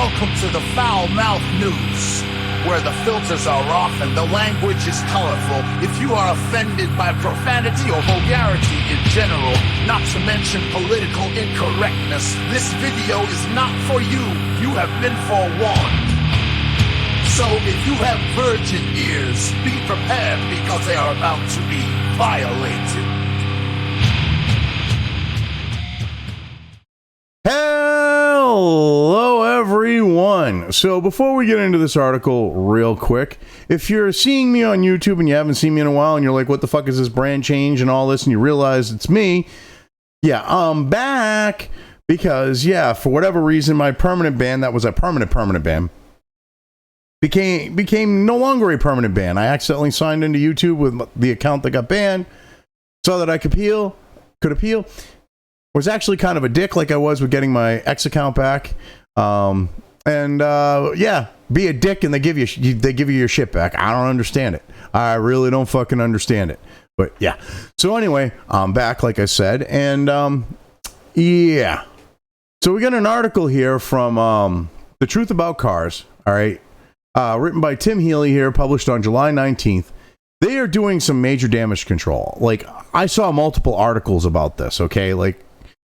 Welcome to the Foul Mouth News, where the filters are off and the language is colorful. If you are offended by profanity or vulgarity in general, not to mention political incorrectness, this video is not for you. You have been forewarned. So if you have virgin ears, be prepared because they are about to be violated. Hello, everyone. So before we get into this article real quick, if you're seeing me on YouTube and you haven't seen me in a while and you're like, what the fuck is this brand change and all this, and you realize it's me, yeah, I'm back because, yeah, for whatever reason, my permanent ban, that was a permanent ban, became no longer a permanent ban. I accidentally signed into YouTube with the account that got banned so that I could appeal. Was actually kind of a dick like I was with getting my X account back. Yeah, be a dick and they give you your shit back. I don't understand it. I really don't fucking understand it. But yeah. So anyway, I'm back like I said, and yeah. So we got an article here from The Truth About Cars, all right? Written by Tim Healy here, published on July 19th. They are doing some major damage control. Like, I saw multiple articles about this, okay? Like,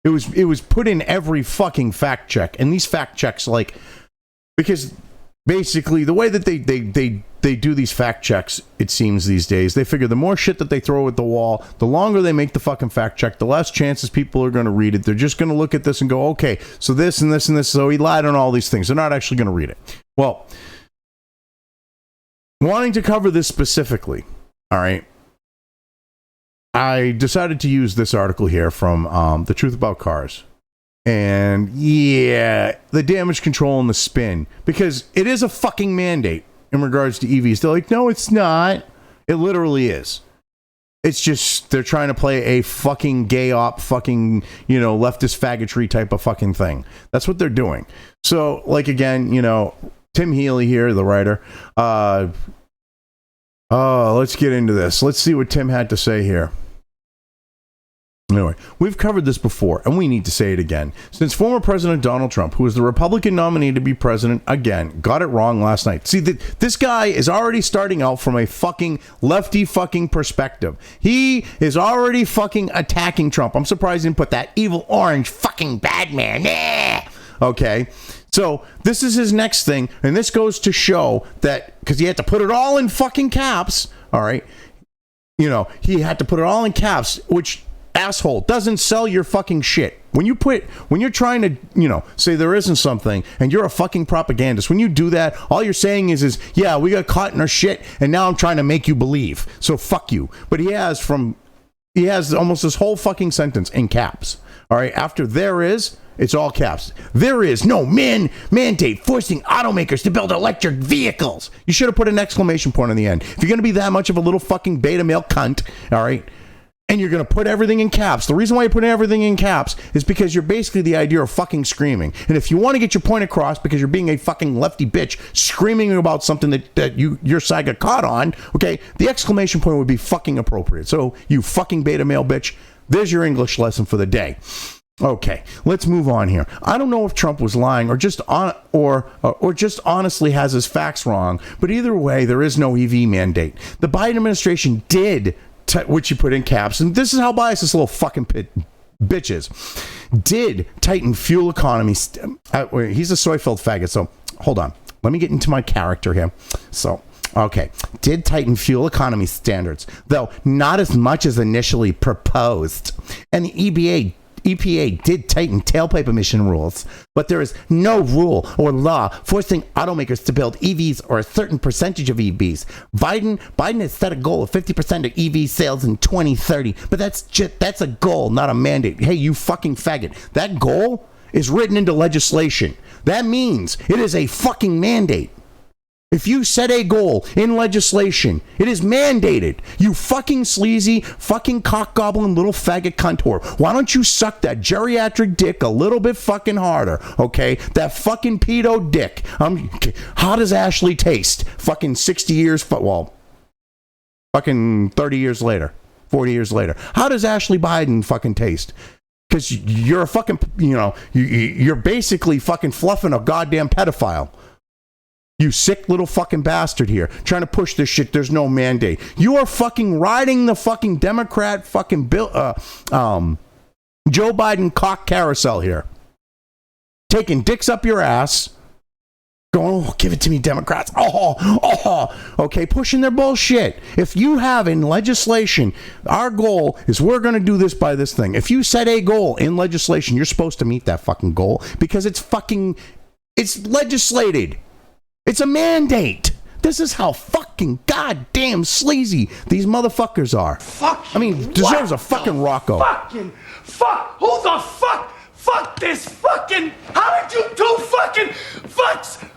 it was put in every fucking fact check, and these fact checks, like, because basically the way that they do these fact checks, it seems these days, they figure the more shit that they throw at the wall, the longer they make the fucking fact check, the less chances people are going to read it. They're just going to look at this and go, okay, so this and this and this, so he lied on all these things. They're not actually going to read it. Well, wanting to cover this specifically, all right, I decided to use this article here from The Truth About Cars. And yeah, the damage control and the spin. Because it is a fucking mandate in regards to EVs. They're like, no, it's not. It literally is. It's just they're trying to play a fucking gay op, fucking, you know, leftist faggotry type of fucking thing. That's what they're doing. So, like, again, you know, Tim Healy here, the writer. Let's get into this. Let's see what Tim had to say here. Anyway, we've covered this before, and we need to say it again. Since former President Donald Trump, who was the Republican nominee to be president again, got it wrong last night. See, this guy is already starting out from a fucking lefty fucking perspective. He is already fucking attacking Trump. I'm surprised he didn't put that evil orange fucking bad man. Okay, so this is his next thing, and this goes to show that, because he had to put it all in fucking caps, all right? You know, he had to put it all in caps, which... asshole, doesn't sell your fucking shit. When you're trying to, you know, say there isn't something and you're a fucking propagandist, when you do that, all you're saying is yeah, we got caught in our shit and now I'm trying to make you believe. So fuck you. But he has almost this whole fucking sentence in caps. All right, after there is, it's all caps. There is no mandate forcing automakers to build electric vehicles. You should have put an exclamation point on the end. If you're going to be that much of a little fucking beta male cunt, all right, and you're going to put everything in caps. The reason why you're putting everything in caps is because you're basically the idea of fucking screaming. And if you want to get your point across because you're being a fucking lefty bitch screaming about something that your side got caught on, okay, the exclamation point would be fucking appropriate. So, you fucking beta male bitch, there's your English lesson for the day. Okay, let's move on here. I don't know if Trump was lying or just honestly has his facts wrong, but either way, there is no EV mandate. The Biden administration did, which you put in caps, and this is how biased this little fucking bitch is, did tighten fuel economy. He's a soy-filled faggot, so hold on. Let me get into my character here. So, okay. Did tighten fuel economy standards, though not as much as initially proposed. And the EPA did tighten tailpipe emission rules, but there is no rule or law forcing automakers to build EVs or a certain percentage of EVs. Biden has set a goal of 50% of EV sales in 2030, but that's a goal, not a mandate. Hey, you fucking faggot. That goal is written into legislation. That means it is a fucking mandate. If you set a goal in legislation, it is mandated. You fucking sleazy, fucking cock-gobbling little faggot cunt whore. Why don't you suck that geriatric dick a little bit fucking harder, okay? That fucking pedo dick. How does Ashley taste? Fucking 60 years, fucking 30 years later, 40 years later. How does Ashley Biden fucking taste? because you're a fucking, you're basically fucking fluffing a goddamn pedophile. You sick little fucking bastard here, trying to push this shit. There's no mandate. You are fucking riding the fucking Democrat fucking Joe Biden cock carousel here. Taking dicks up your ass. Going, give it to me, Democrats. Okay, pushing their bullshit. If you have in legislation, our goal is we're going to do this by this thing. If you set a goal in legislation, you're supposed to meet that fucking goal because it's legislated. It's a mandate. This is how fucking goddamn sleazy these motherfuckers are. Fuck. I mean, deserves a fucking Rocco. Fuck. Who the fuck? Fuck this fucking. How did you do fucking fucks?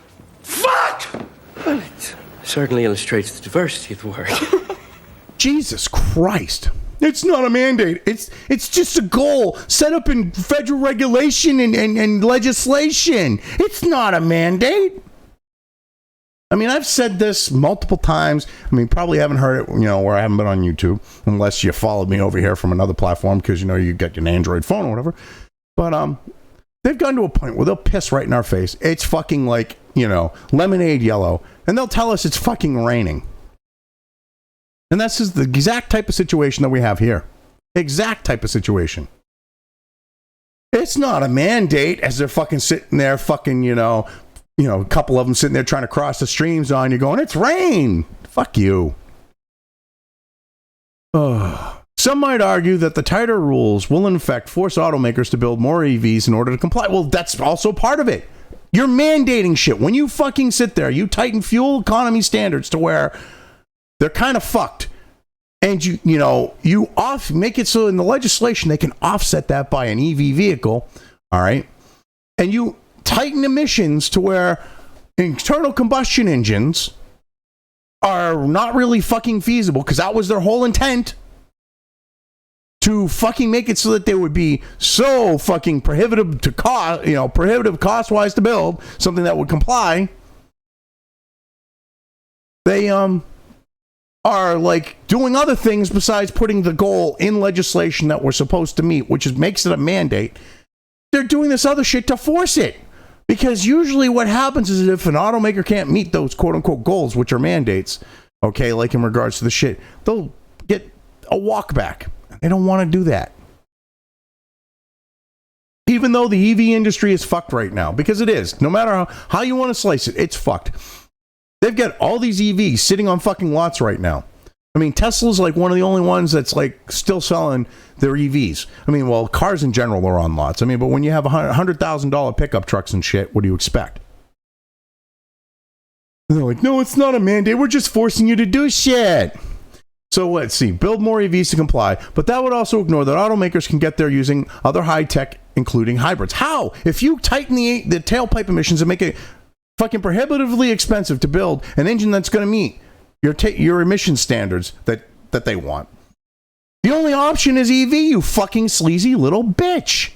Fuck! Well, it certainly illustrates the diversity of the word. Jesus Christ. It's not a mandate. It's just a goal set up in federal regulation and legislation. It's not a mandate. I mean, I've said this multiple times. I mean, probably haven't heard it, where I haven't been on YouTube, unless you followed me over here from another platform because, you get an Android phone or whatever. But they've gotten to a point where they'll piss right in our face. It's fucking like, lemonade yellow. And they'll tell us it's fucking raining. And that's just the exact type of situation that we have here. Exact type of situation. It's not a mandate as they're fucking sitting there fucking, a couple of them sitting there trying to cross the streams on you going, it's rain. Fuck you. Some might argue that the tighter rules will in effect force automakers to build more EVs in order to comply. Well, that's also part of it. You're mandating shit. When you fucking sit there, you tighten fuel economy standards to where they're kind of fucked. And you make it so in the legislation they can offset that by an EV vehicle. All right. And you tighten emissions to where internal combustion engines are not really fucking feasible because that was their whole intent. To fucking make it so that they would be so fucking prohibitive to cost, prohibitive cost-wise to build something that would comply. They are like doing other things besides putting the goal in legislation that we're supposed to meet, which makes it a mandate. They're doing this other shit to force it. Because usually what happens is if an automaker can't meet those quote-unquote goals, which are mandates, okay, like in regards to the shit, they'll get a walk back. They don't want to do that. Even though the EV industry is fucked right now, because it is. No matter how you want to slice it, it's fucked. They've got all these EVs sitting on fucking lots right now. I mean, Tesla's like one of the only ones that's like still selling their EVs. I mean, well, cars in general are on lots. I mean, but when you have $100,000 pickup trucks and shit, what do you expect? And they're like, no, it's not a mandate. We're just forcing you to do shit. So let's see, build more EVs to comply, but that would also ignore that automakers can get there using other high tech, including hybrids. How? If you tighten the tailpipe emissions and make it fucking prohibitively expensive to build an engine that's going to meet your emission standards that they want, the only option is EV, you fucking sleazy little bitch.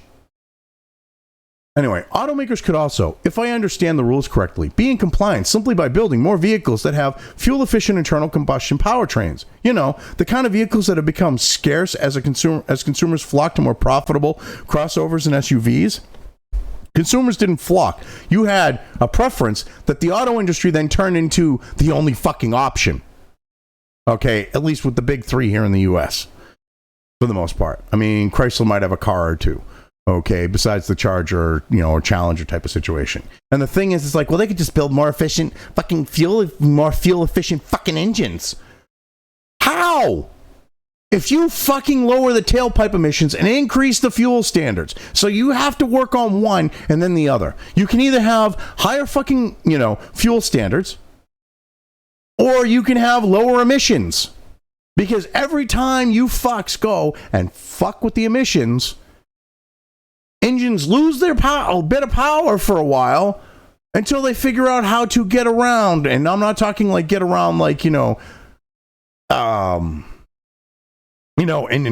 Anyway, automakers could also, if I understand the rules correctly, be in compliance simply by building more vehicles that have fuel-efficient internal combustion powertrains. The kind of vehicles that have become scarce as consumers flock to more profitable crossovers and SUVs. Consumers didn't flock. You had a preference that the auto industry then turned into the only fucking option. Okay, at least with the big three here in the U.S. for the most part. I mean, Chrysler might have a car or two. Okay, besides the Charger, or Challenger type of situation. And the thing is, it's like, well, they could just build more efficient fucking more fuel efficient fucking engines. How? If you fucking lower the tailpipe emissions and increase the fuel standards, so you have to work on one and then the other. You can either have higher fucking, fuel standards, or you can have lower emissions. Because every time you fucks go and fuck with the emissions, engines lose their a bit of power for a while until they figure out how to get around. And I'm not talking like get around like, and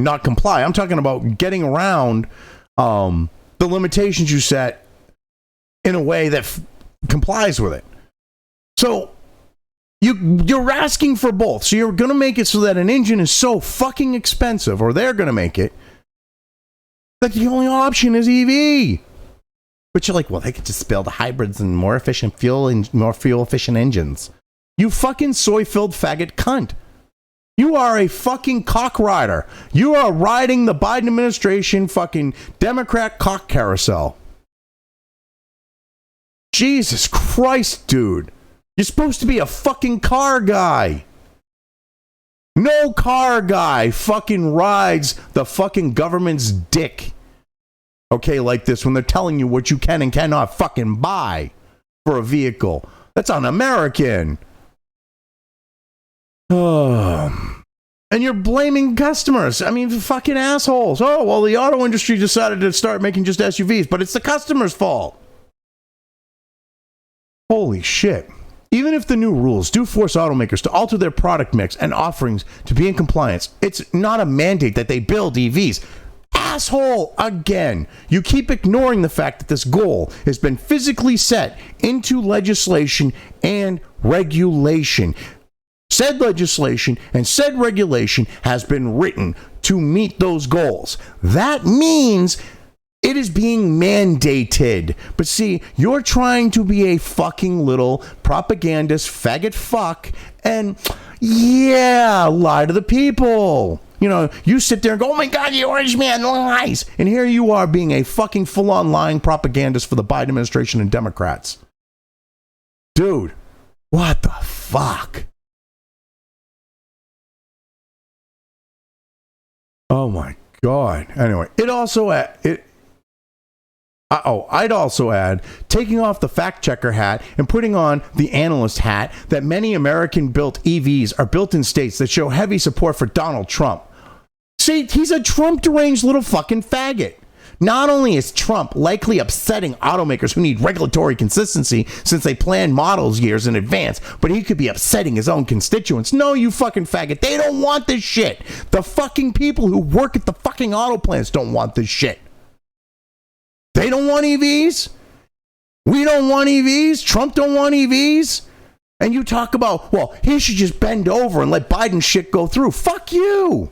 not comply. I'm talking about getting around the limitations you set in a way that complies with it. So you're asking for both. So you're going to make it so that an engine is so fucking expensive, or they're going to make it, Like the only option is EV. But you're like, well, they could just build hybrids and more efficient fuel and more fuel efficient engines. You fucking soy-filled faggot cunt. You are a fucking cock rider. You are riding the Biden administration fucking Democrat cock carousel. Jesus Christ, dude. You're supposed to be a fucking car guy. No car guy fucking rides the fucking government's dick. Okay, like this, when they're telling you what you can and cannot fucking buy for a vehicle. That's un-American. And you're blaming customers. I mean, fucking assholes. Oh, well, the auto industry decided to start making just SUVs, but it's the customer's fault. Holy shit. Even if the new rules do force automakers to alter their product mix and offerings to be in compliance, it's not a mandate that they build EVs. Asshole, again. You keep ignoring the fact that this goal has been physically set into legislation and regulation. Said legislation and said regulation has been written to meet those goals. That means it is being mandated. But see, you're trying to be a fucking little propagandist faggot fuck and, yeah, lie to the people. You know, you sit there and go, oh my God, the orange man lies. And here you are being a fucking full-on lying propagandist for the Biden administration and Democrats. Dude, what the fuck? Oh my God. Anyway, I'd also add taking off the fact checker hat and putting on the analyst hat that many American-built EVs are built in states that show heavy support for Donald Trump. See, he's a Trump-deranged little fucking faggot. Not only is Trump likely upsetting automakers who need regulatory consistency since they plan models years in advance, but he could be upsetting his own constituents. No, you fucking faggot. They don't want this shit. The fucking people who work at the fucking auto plants don't want this shit. They don't want EVs. We don't want EVs. Trump don't want EVs. And you talk about, well, he should just bend over and let Biden shit go through. Fuck you.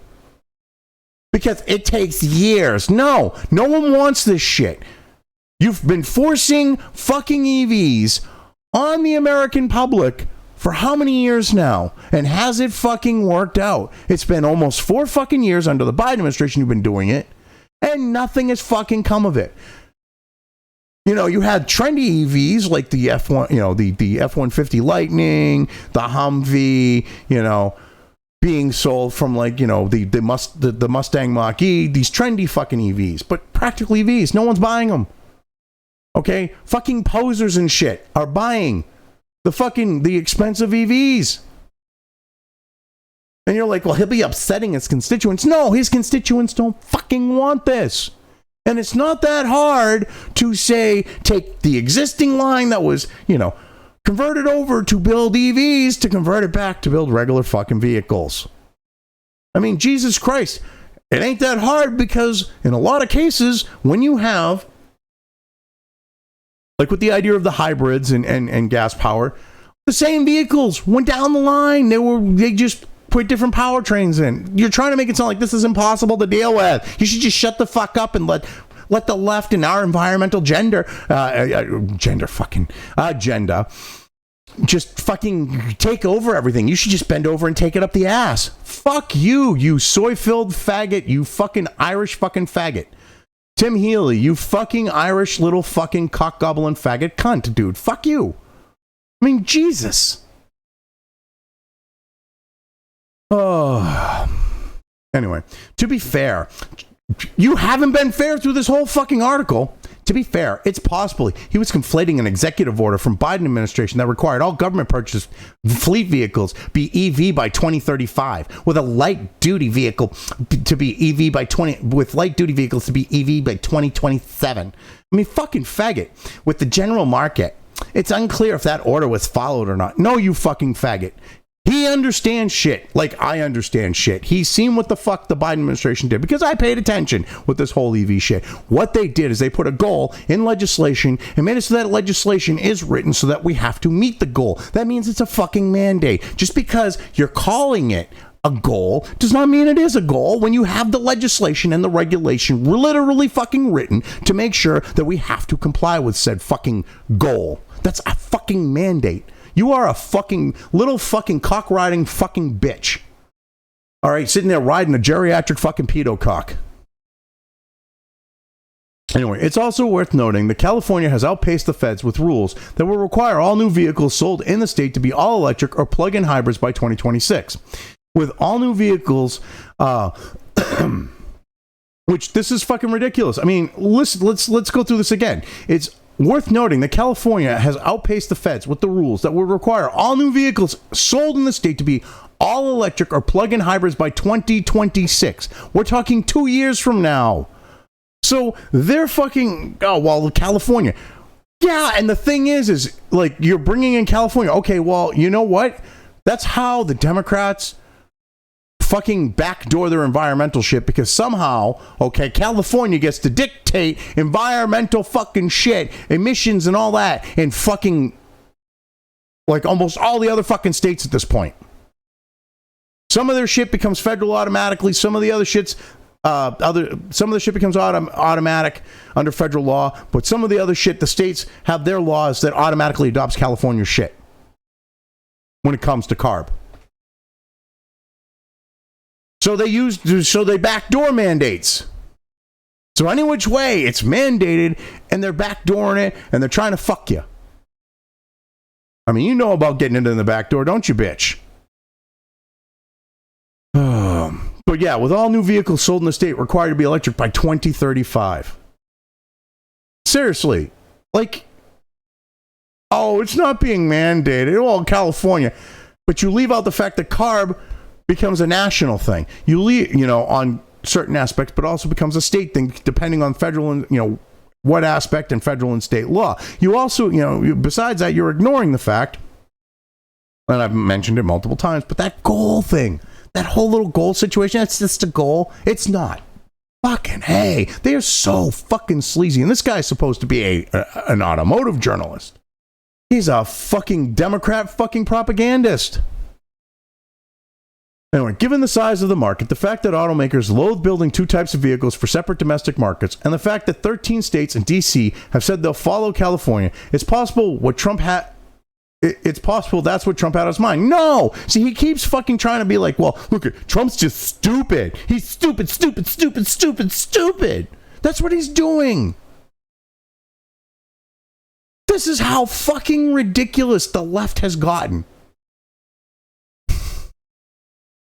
Because it takes years. No one wants this shit. You've been forcing fucking EVs on the American public for how many years now? And has it fucking worked out? It's been almost 4 fucking years under the Biden administration you've been doing it, and nothing has fucking come of it. You know, you had trendy EVs like the F1, you know, the F-150 Lightning, the Humvee, you know, being sold from like, you know, the Mustang Mach-E, these trendy fucking EVs, but practical EVs, no one's buying them. Okay? Fucking posers and shit are buying the expensive EVs. And you're like, well, he'll be upsetting his constituents. No, his constituents don't fucking want this. And it's not that hard to say, take the existing line that was, you know, converted over to build EVs to convert it back to build regular fucking vehicles. I mean, Jesus Christ, it ain't that hard because in a lot of cases, when you have, like with the idea of the hybrids and gas power, the same vehicles went down the line. They just put different powertrains in. You're trying to make it sound like this is impossible to deal with. You should just shut the fuck up and let the left and our environmental agenda just fucking take over everything. You should just bend over and take it up the ass. Fuck you, you soy-filled faggot, you fucking Irish fucking faggot. Tim Healy, you fucking Irish little fucking cock-gobbling faggot cunt, dude. Fuck you. I mean, Jesus. Oh. Anyway, to be fair, you haven't been fair through this whole fucking article. To be fair, it's possible he was conflating an executive order from Biden administration that required all government purchased fleet vehicles be EV by 2035 with a light duty vehicle to be EV by light duty vehicles to be EV by 2027. I mean, fucking faggot. With the general market, it's unclear if that order was followed or not. No, you fucking faggot. He understands shit like I understand shit. He's seen what the fuck the Biden administration did because I paid attention with this whole EV shit. What they did is they put a goal in legislation and made it so that legislation is written so that we have to meet the goal. That means it's a fucking mandate. Just because you're calling it a goal does not mean it is a goal when you have the legislation and the regulation literally fucking written to make sure that we have to comply with said fucking goal. That's a fucking mandate. You are a fucking little fucking cock riding fucking bitch. All right, sitting there riding a geriatric fucking pedo cock. Anyway, it's also worth noting that California has outpaced the feds with rules that will require all new vehicles sold in the state to be all electric or plug-in hybrids by 2026. With all new vehicles, which this is fucking ridiculous. I mean, listen, let's go through this again. It's worth noting that California has outpaced the feds with the rules that will require all new vehicles sold in the state to be all electric or plug-in hybrids by 2026. We're talking 2 years from now. So they're fucking, California. Yeah, and the thing is like, you're bringing in California. Okay, well, you know what? That's how the Democrats fucking backdoor their environmental shit, because somehow, okay, California gets to dictate environmental fucking shit, emissions and all that, and fucking like almost all the other fucking states at this point. Some of their shit becomes federal automatically. Some of the other shit's some of the shit becomes automatic under federal law, but some of the other shit, the states have their laws that automatically adopts California shit when it comes to CARB. So they backdoor mandates. So any which way, it's mandated, and they're backdooring it, and they're trying to fuck you. I mean, you know about getting into the back door, don't you, bitch? But yeah, with all new vehicles sold in the state required to be electric by 2035. Seriously. Like, oh, it's not being mandated. Well, California. But you leave out the fact that CARB becomes a national thing. You leave, on certain aspects, but also becomes a state thing, depending on federal and, what aspect in federal and state law. You also, besides that, you're ignoring the fact, and I've mentioned it multiple times, but that goal thing, that whole little goal situation, that's just a goal. It's not. Fucking hey, they are so fucking sleazy. And this guy's supposed to be an automotive journalist. He's a fucking Democrat fucking propagandist. Anyway, given the size of the market, the fact that automakers loathe building two types of vehicles for separate domestic markets, and the fact that 13 states and D.C. have said they'll follow California, it's possible that's what Trump had in his mind. No! See, he keeps fucking trying to be like, well, look, Trump's just stupid. He's stupid. That's what he's doing. This is how fucking ridiculous the left has gotten.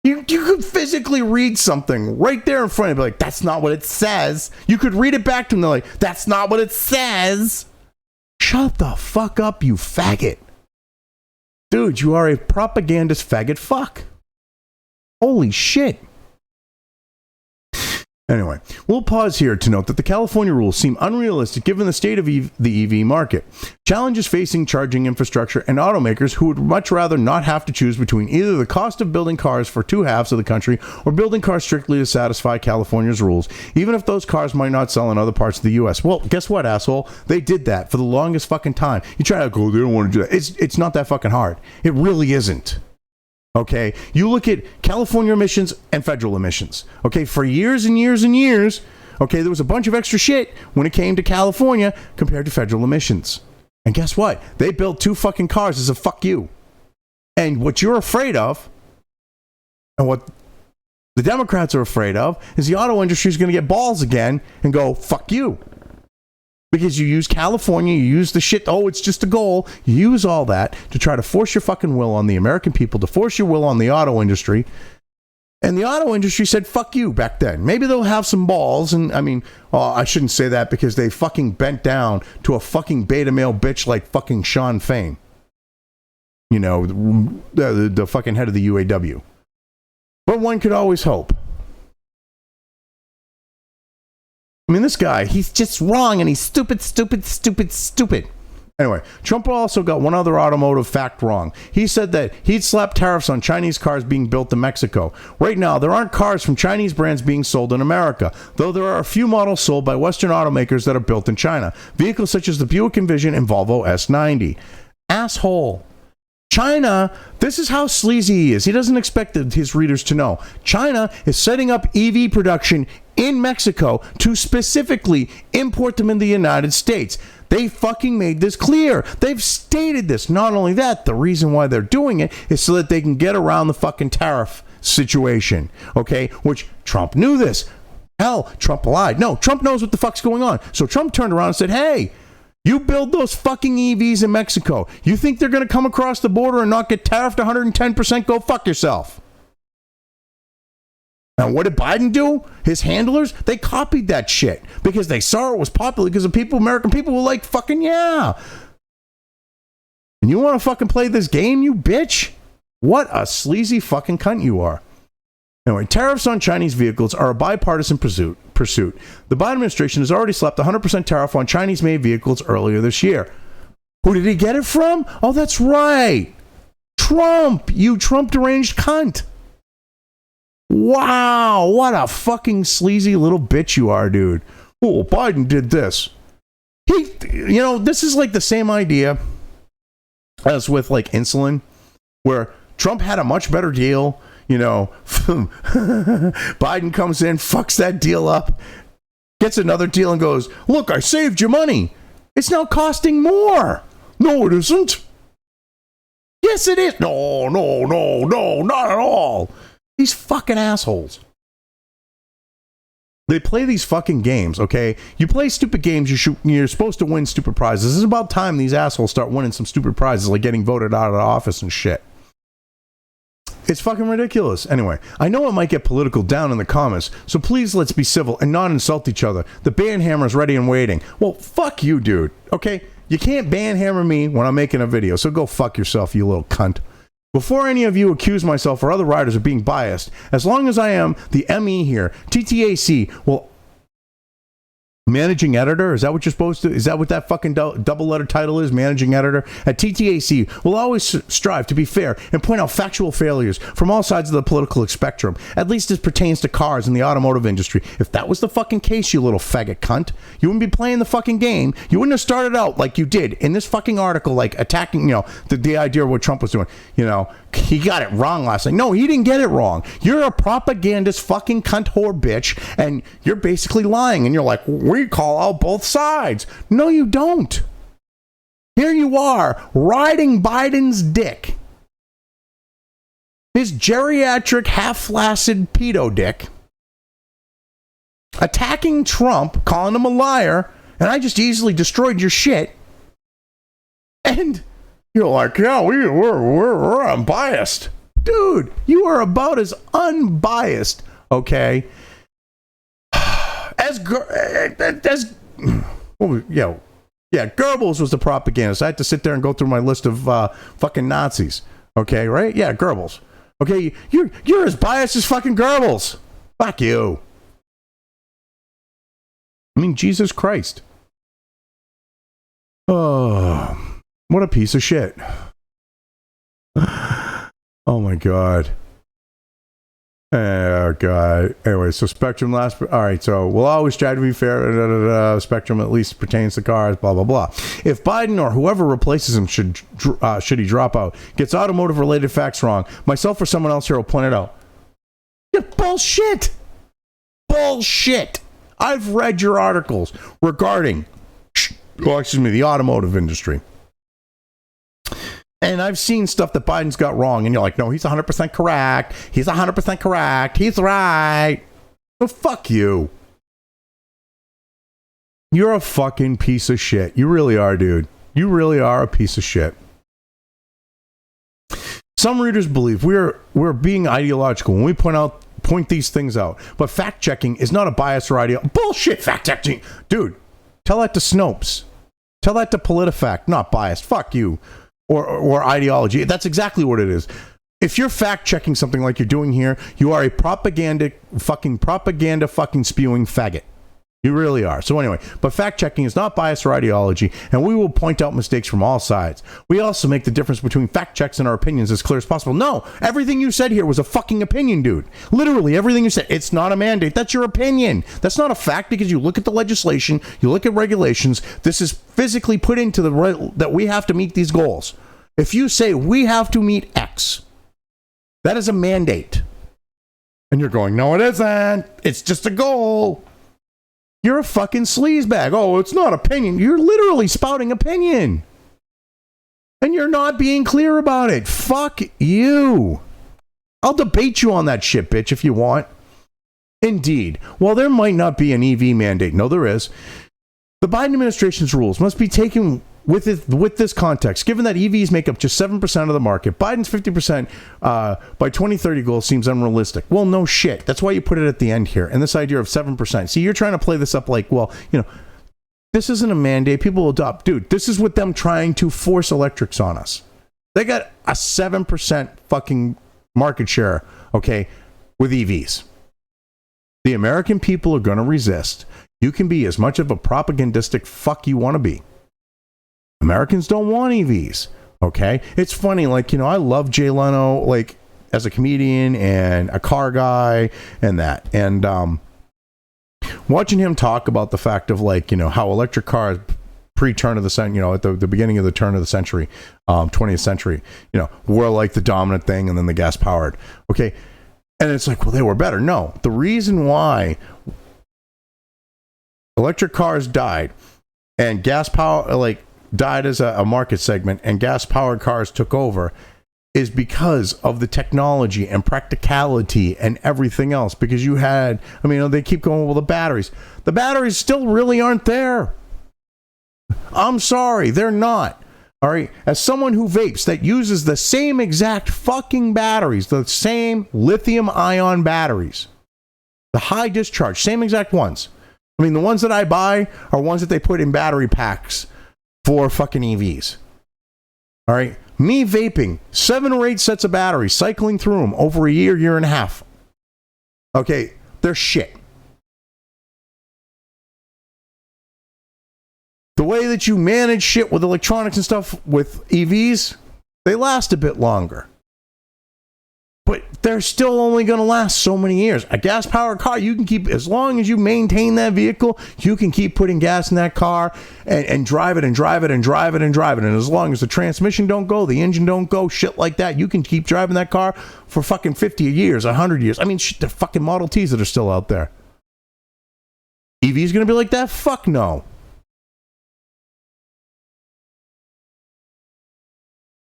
You could physically read something right there in front of you, like, that's not what it says. You could read it back to them, they're like, that's not what it says. Shut the fuck up, you faggot. Dude, you are a propagandist faggot fuck. Holy shit. Anyway, we'll pause here to note that the California rules seem unrealistic given the state of the EV market, challenges facing charging infrastructure, and automakers who would much rather not have to choose between either the cost of building cars for two halves of the country or building cars strictly to satisfy California's rules, even if those cars might not sell in other parts of the U.S. Well, guess what, asshole? They did that for the longest fucking time. You try to go, they don't want to do that. It's not that fucking hard. It really isn't. Okay, you look at California emissions and federal emissions. Okay, for years and years and years, okay, there was a bunch of extra shit when it came to California compared to federal emissions. And guess what? They built two fucking cars as a fuck you. And what you're afraid of, and what the Democrats are afraid of, is the auto industry is going to get balls again and go, fuck you. Because you use California, you use the shit, oh, it's just a goal. You use all that to try to force your fucking will on the American people, to force your will on the auto industry. And the auto industry said, fuck you, back then. Maybe they'll have some balls, and I mean, I shouldn't say that because they fucking bent down to a fucking beta male bitch like fucking Sean Fain. The fucking head of the UAW. But one could always hope. I mean, this guy, he's just wrong, and he's stupid. Anyway, Trump also got one other automotive fact wrong. He said that he'd slap tariffs on Chinese cars being built in Mexico. Right now, there aren't cars from Chinese brands being sold in America, though there are a few models sold by Western automakers that are built in China. Vehicles such as the Buick Envision and Volvo S90. Asshole. China, this is how sleazy he is. He doesn't expect his readers to know. China is setting up EV production in Mexico to specifically import them in the United States. They fucking made this clear. They've stated this. Not only that, the reason why they're doing it is so that they can get around the fucking tariff situation. Okay? Which Trump knew this. Hell, Trump lied. No, Trump knows what the fuck's going on. So Trump turned around and said, hey, you build those fucking EVs in Mexico. You think they're going to come across the border and not get tariffed 110%? Go fuck yourself. Now, what did Biden do? His handlers, they copied that shit because they saw it was popular because the people, American people were like, fucking yeah. And you want to fucking play this game, you bitch? What a sleazy fucking cunt you are. Anyway, tariffs on Chinese vehicles are a bipartisan pursuit. The Biden administration has already slapped 100% tariff on Chinese-made vehicles earlier this year. Who did he get it from? Oh, that's right. Trump, you Trump-deranged cunt. Wow, what a fucking sleazy little bitch you are, dude. Oh, Biden did this. This is like the same idea as with like insulin, where Trump had a much better deal. Biden comes in, fucks that deal up, gets another deal and goes, look, I saved you money. It's now costing more. No, it isn't. Yes, it is. No, not at all. These fucking assholes. They play these fucking games, okay? You play stupid games, you're supposed to win stupid prizes. It's about time these assholes start winning some stupid prizes, like getting voted out of the office and shit. It's fucking ridiculous. Anyway, I know it might get political down in the comments, so please let's be civil and not insult each other. The ban hammer's ready and waiting. Well, fuck you, dude, okay? You can't ban hammer me when I'm making a video, so go fuck yourself, you little cunt. Before any of you accuse myself or other writers of being biased, as long as I am the ME here, TTAC will... Managing editor? Is that what you're supposed to... Is that what that fucking double letter title is? Managing editor? At TTAC, we'll always strive to be fair and point out factual failures from all sides of the political spectrum, at least as pertains to cars and the automotive industry. If that was the fucking case, you little faggot cunt, you wouldn't be playing the fucking game. You wouldn't have started out like you did in this fucking article, like attacking, the idea of what Trump was doing. He got it wrong last night. No, he didn't get it wrong. You're a propagandist fucking cunt whore bitch, and you're basically lying, and you're like, we call out both sides. No, you don't. Here you are, riding Biden's dick. His geriatric, half-flaccid pedo dick. Attacking Trump, calling him a liar, and I just easily destroyed your shit. And... you're like, yeah, we're unbiased. Dude, you are about as unbiased, okay? Goebbels was the propagandist. I had to sit there and go through my list of fucking Nazis, okay, right? Yeah, Goebbels. Okay, you're as biased as fucking Goebbels. Fuck you. I mean, Jesus Christ. Oh... what a piece of shit. Oh my God. Oh God. Anyway, so Spectrum last... Alright, so we'll always try to be fair. Spectrum at least pertains to cars, blah, blah, blah. If Biden or whoever replaces him should he drop out, gets automotive-related facts wrong, myself or someone else here will point it out. Yeah, bullshit! Bullshit! I've read your articles regarding... the automotive industry. And I've seen stuff that Biden's got wrong, and you're like, no, he's 100% correct. He's 100% correct. He's right. Well, fuck you. You're a fucking piece of shit. You really are, dude. You really are a piece of shit. Some readers believe we're being ideological when we point these things out. But fact-checking is not a bias or ideology. Bullshit, fact-checking. Dude, tell that to Snopes. Tell that to PolitiFact. Not biased. Fuck you. Or ideology. That's exactly what it is. If you're fact-checking something like you're doing here, you are a propaganda fucking spewing faggot. You really are. So anyway, but fact-checking is not bias or ideology, and we will point out mistakes from all sides. We also make the difference between fact checks and our opinions as clear as possible. No, everything you said here was a fucking opinion, dude. Literally, everything you said. It's not a mandate. That's your opinion. That's not a fact because you look at the legislation, you look at regulations. This is physically put into that we have to meet these goals. If you say we have to meet X, that is a mandate. And you're going, no, it isn't. It's just a goal. You're a fucking sleazebag. Oh, it's not opinion. You're literally spouting opinion. And you're not being clear about it. Fuck you. I'll debate you on that shit, bitch, if you want. Indeed. While there might not be an EV mandate, no, there is. The Biden administration's rules must be taken with this context. Given that EVs make up just 7% of the market, Biden's 50% by 2030 goal seems unrealistic. Well, no shit. That's why you put it at the end here. And this idea of 7%. See, you're trying to play this up like, well, you know, this isn't a mandate. People will adopt. Dude, this is with them trying to force electrics on us. They got a 7% fucking market share, okay, with EVs. The American people are going to resist. You can be as much of a propagandistic fuck you want to be. Americans don't want EVs, okay? It's funny, like, you know, I love Jay Leno, like, as a comedian and a car guy and that. And watching him talk about the fact of, like, you know, how electric cars pre-turn of the century, you know, at the beginning of the turn of the century, 20th century, you know, were like the dominant thing, and then the gas-powered, okay? And it's like, well, they were better. No, the reason why electric cars died and gas power, like, died as a market segment and gas-powered cars took over is because of the technology and practicality and everything else. Because you had, I mean, they keep going, well, the batteries. The batteries still really aren't there. I'm sorry, they're not. All right, as someone who vapes that uses the same exact fucking batteries, the same lithium-ion batteries, the high discharge, same exact ones. I mean, the ones that I buy are ones that they put in battery packs for fucking EVs. All right, me vaping 7 or 8 sets of batteries, cycling through them over a year and a half. Okay, they're shit. The way that you manage shit with electronics and stuff with EVs, they last a bit longer. But they're still only going to last so many years. A gas-powered car, you can keep, as long as you maintain that vehicle, you can keep putting gas in that car and drive it and drive it and drive it and drive it. And as long as the transmission don't go, the engine don't go, shit like that, you can keep driving that car for fucking 50 years, 100 years. I mean, shit, the fucking Model Ts that are still out there. EV's going to be like that? Fuck no.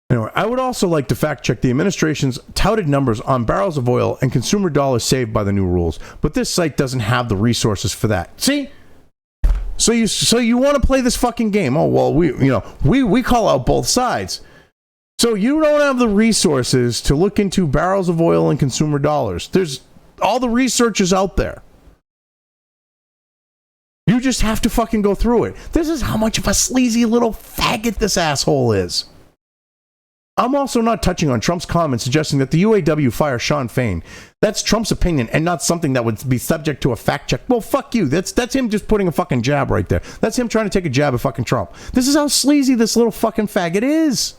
Anyway, I would also like to fact check the administration's touted numbers on barrels of oil and consumer dollars saved by the new rules, but this site doesn't have the resources for that. See? So you want to play this fucking game? Oh well, we call out both sides. So you don't have the resources to look into barrels of oil and consumer dollars. There's all the research is out there. You just have to fucking go through it. This is how much of a sleazy little faggot this asshole is. I'm also not touching on Trump's comment suggesting that the UAW fire Sean Fain. That's Trump's opinion and not something that would be subject to a fact check. Well, fuck you. That's him just putting a fucking jab right there. That's him trying to take a jab at fucking Trump. This is how sleazy this little fucking faggot is.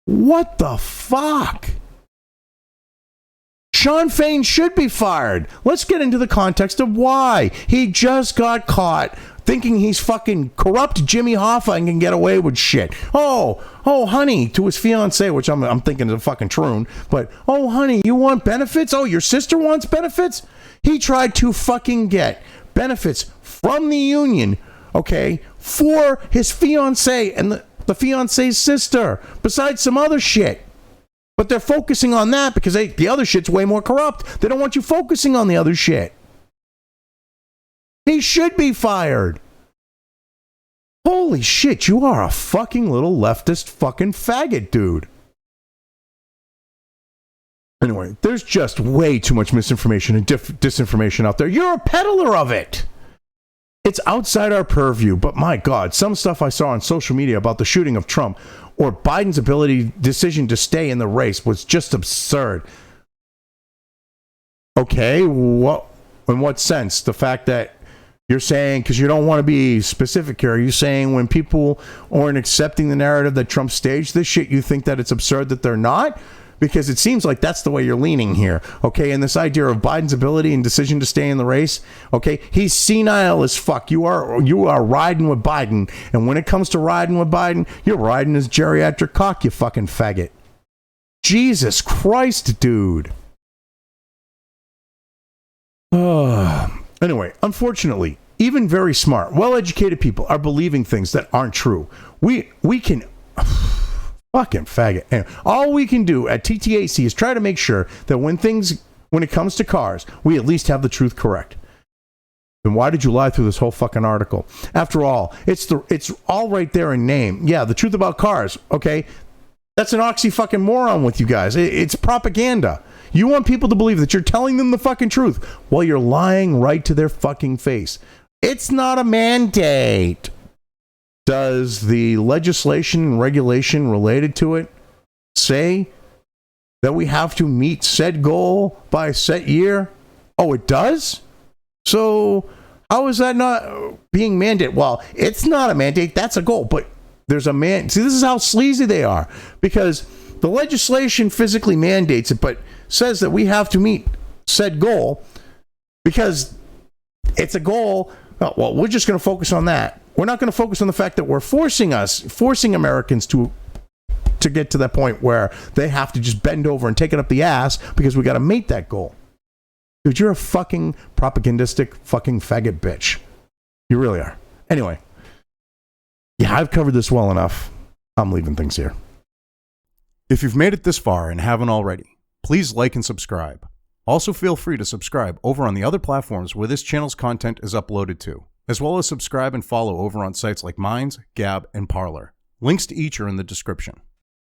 What the fuck? Sean Fain should be fired. Let's get into the context of why. He just got caught thinking he's fucking corrupt Jimmy Hoffa and can get away with shit. Oh, honey, to his fiancée, which I'm thinking is a fucking troon. But, oh, honey, you want benefits? Oh, your sister wants benefits? He tried to fucking get benefits from the union, okay, for his fiancée and the fiancée's sister, besides some other shit. But they're focusing on that because the other shit's way more corrupt. They don't want you focusing on the other shit. He should be fired. Holy shit, you are a fucking little leftist fucking faggot, dude. Anyway, there's just way too much misinformation and disinformation out there. You're a peddler of it. It's outside our purview, but my God, some stuff I saw on social media about the shooting of Trump or Biden's decision to stay in the race was just absurd. Okay, in what sense? The fact that you're saying, because you don't want to be specific here, are you saying when people aren't accepting the narrative that Trump staged this shit, you think that it's absurd that they're not? because it seems like that's the way you're leaning here, okay? And this idea of Biden's ability and decision to stay in the race, okay? He's senile as fuck. You are riding with Biden, and when it comes to riding with Biden, you're riding his geriatric cock, you fucking faggot. Jesus Christ, dude. Anyway, unfortunately, even very smart, well-educated people are believing things that aren't true. We can... Fucking faggot. And all we can do at TTAC is try to make sure that when it comes to cars, we at least have the truth correct. Then why did you lie through this whole fucking article? After all, it's all right there in name. Yeah, the truth about cars, okay? That's an oxy fucking moron with you guys. It's propaganda. You want people to believe that you're telling them the fucking truth while you're lying right to their fucking face. It's not a mandate. Does the legislation and regulation related to it say that we have to meet said goal by a set year? Oh, it does? So how is that not being mandated? Well, it's not a mandate. That's a goal. But there's a See, this is how sleazy they are. Because the legislation physically mandates it, but says that we have to meet said goal because it's a goal. Well, we're just going to focus on that. We're not going to focus on the fact that we're forcing Americans to get to that point where they have to just bend over and take it up the ass because we got to meet that goal. Dude, you're a fucking propagandistic fucking faggot bitch. You really are. Anyway. Yeah, I've covered this well enough. I'm leaving things here. If you've made it this far and haven't already, please like and subscribe. Also feel free to subscribe over on the other platforms where this channel's content is uploaded to, as well as subscribe and follow over on sites like Minds, Gab, and Parler. Links to each are in the description.